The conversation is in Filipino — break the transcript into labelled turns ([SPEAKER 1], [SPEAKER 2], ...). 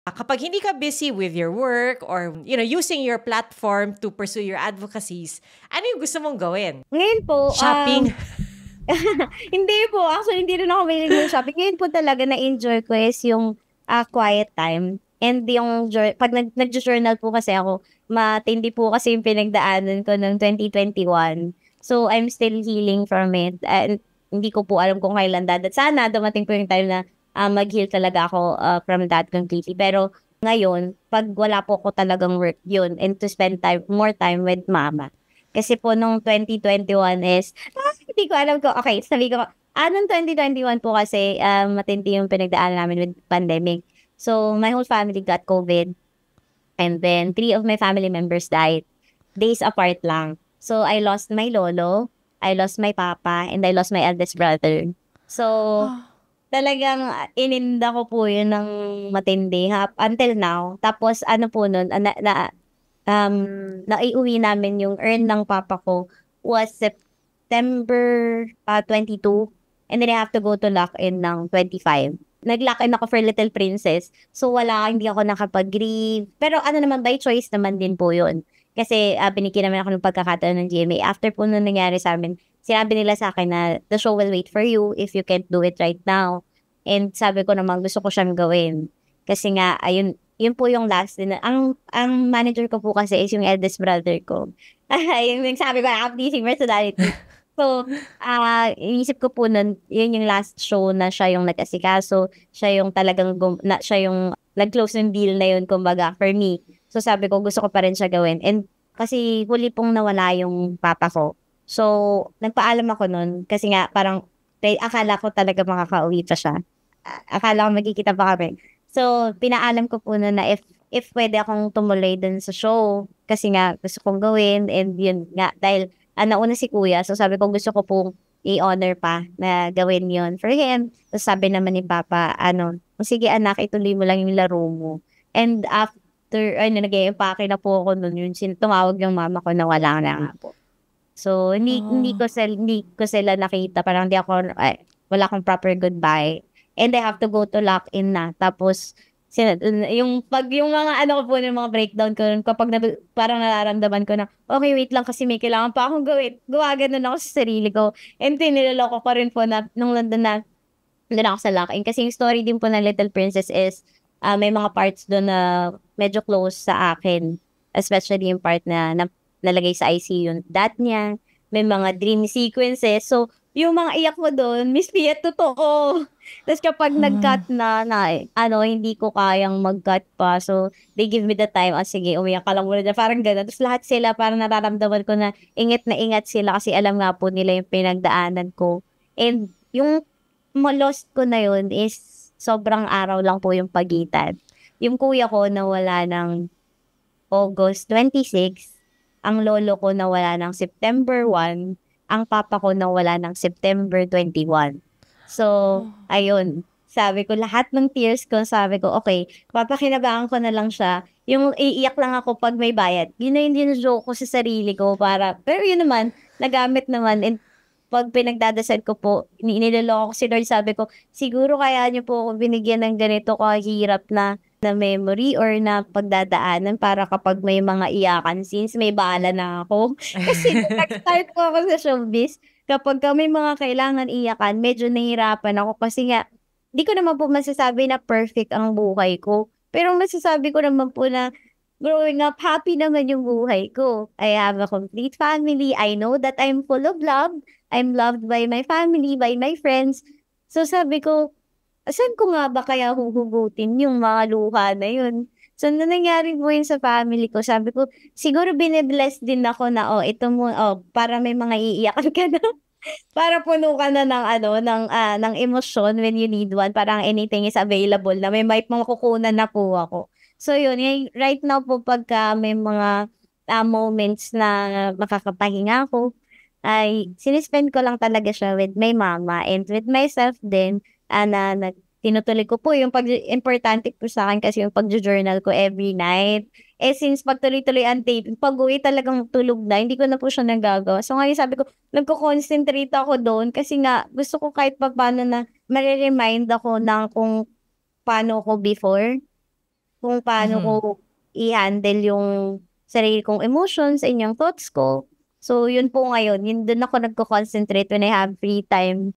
[SPEAKER 1] Kapag hindi ka busy with your work or, using your platform to pursue your advocacies, ano yung gusto mong gawin?
[SPEAKER 2] Ngayon po,
[SPEAKER 1] Shopping?
[SPEAKER 2] hindi po. Actually, hindi rin ako mahilig mag-shopping. Ngayon po talaga na-enjoy ko is yung quiet time. And yung, pag nag-journal po kasi ako, matindi po kasi yung pinagdaanan ko ng 2021. So, I'm still healing from it. And hindi ko po alam kung kailan sana dumating po yung time na mag-heal talaga ako from that completely. Pero ngayon, pag wala po ko talagang work yun and to spend more time with mama. Kasi po nung 2021 is hindi ko alam ko. Okay, sabi ko, nung 2021 po kasi, matindi yung pinagdaanan namin with pandemic. So, my whole family got COVID. And then, 3 of my family members died. Days apart lang. So, I lost my lolo, I lost my papa, and I lost my eldest brother. So, talagang ininda ko po yun ng matindi until now. Tapos, ano po nun, naiuwi namin yung earn ng papa ko was September 22, and then I have to go to lock-in ng 25. Nag-lock-in ako for Little Princess. So, hindi ako nakapag-grieve. Pero ano naman, by choice naman din po yun. Kasi binigyan naman ako ng pagkakataon ng GMA. After po nung nangyari sa amin, sinabi nila sa akin na the show will wait for you if you can't do it right now. And sabi ko naman, gusto ko siyang gawin. Kasi nga, ayun, yun po yung last din. Ang manager ko po kasi is yung eldest brother ko. Yung sabi ko, pleasing personality. So, inisip ko po nun, yun yung last show na siya yung nag-asikaso. Siya yung talagang, siya yung nag-close ng deal na yun, kumbaga, for me. So, sabi ko, gusto ko pa rin siya gawin. And kasi huli pong nawala yung papa ko. So, nagpaalam ako nun. Kasi nga, parang, akala ko talaga makakauwi pa siya. Akala ko magkikita pa kami. So, pinaalam ko po na if pwede akong tumuloy dun sa show. Kasi nga, gusto kong gawin. And yun nga, dahil nauna si kuya. So, sabi ko, gusto ko pong i-honor pa na gawin yon for him. So, sabi naman ni papa, sige anak, ituloy mo lang yung laro mo. And after, nag-i-empake na po ako nun. Yun, tumawag yung mama ko na wala na nga po. So, hindi ko sila nakita. Parang wala akong proper goodbye. And I have to go to lock-in na. Tapos, yung mga ko po ng mga breakdown ko, kapag parang nararamdaman ko na, okay, wait lang kasi may kailangan pa akong gawin. Gumaganon ako sa sarili ko. And tiniloloko ko pa rin po na, nung nandun ako sa lock-in. Kasi yung story din po ng Little Princess is, may mga parts doon na medyo close sa akin. Especially yung part na nalagay sa ICU yung dad niya. May mga dream sequences. So, yung mga iyak mo doon, Miss Pia, totoo. Tapos kapag nag-cut na, hindi ko kayang mag-cut pa. So, they give me the time. Sige, umiyak ka lang muna dyan. Parang gano'n. Tapos lahat sila, parang nararamdaman ko na ingat sila kasi alam nga po nila yung pinagdaanan ko. And yung lost ko na yun is sobrang araw lang po yung pagitan. Yung kuya ko nawala ng August 26, ang lolo ko nawala ng September 1, ang papa ko nawala ng September 21. So, ayun. Sabi ko, lahat ng tears ko, sabi ko, okay, papakinabangan ko na lang siya. Yung iiyak lang ako pag may bayad. Yun na yung joke ko sa sarili ko pero yun naman, nagamit naman. And pag pinagdadasal ko po, niloloko ko si Lord, sabi ko, siguro kaya niyo po ako binigyan ng ganito kahirap na memory or na pagdadaanan para kapag may mga iyakan scenes, may bala na ako. Kasi nag-start ko ako sa showbiz, kapag may mga kailangan iyakan, medyo nahihirapan ako kasi nga, di ko naman po masasabi na perfect ang buhay ko. Pero masasabi ko naman po na growing up, happy naman yung buhay ko. I have a complete family. I know that I'm full of love. I'm loved by my family, by my friends. So sabi ko, saan ko nga ba kaya huhugutin yung mga luha na yun? So, nangyari po yun sa family ko, sabi ko, siguro binibless din ako na, ito mo, para may mga iiyakan ka na. Para puno ka na ng emosyon when you need one. Parang anything is available na may makukunan na po ako. So, yun. Right now po, pagka may mga moments na makakapahinga ako, ay sinispend ko lang talaga siya with my mama and with myself din. Tinutuloy ko po yung importante po sa akin kasi yung pag-journal ko every night. Since pagtuloy-tuloy ang tape, pag-uwi talagang tulog na, hindi ko na po siya nagagawa. So ngayon sabi ko, nagko-concentrate ako doon kasi nga gusto ko kahit pa paano na mariremind ako ng kung paano ako before. kung paano
[SPEAKER 1] Mhm.
[SPEAKER 2] ko i-handle yung sarili kong emotions and yung thoughts ko. So, yun po ngayon, yun dun ako nagko-concentrate when I have free time